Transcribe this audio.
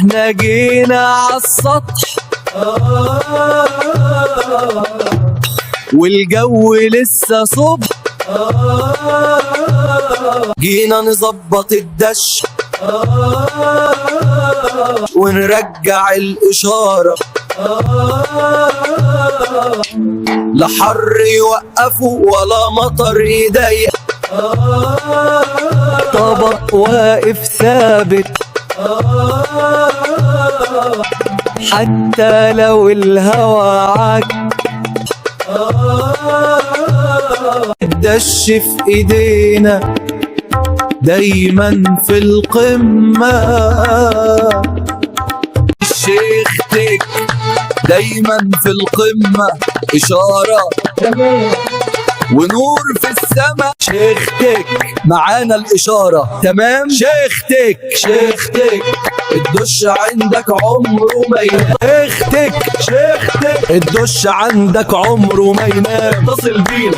احنا جينا عالسطح والجو لسه صبح، جينا نظبط الدش ونرجع الإشارة، لا حر يوقفوا ولا مطر يضايق، طبق واقف ثابت حتى لو الهوى عاك، الدش في ايدينا دايما في القمة، الشيخ تك دايما في القمة، إشارة ونور في السماء، شيخ تك معانا الإشارة تمام، شيخ تك شيخ تك الدش عندك عمره ما ينام، شيخ تك شيخ تك الدش عندك عمره ما ينام، اتصل بينا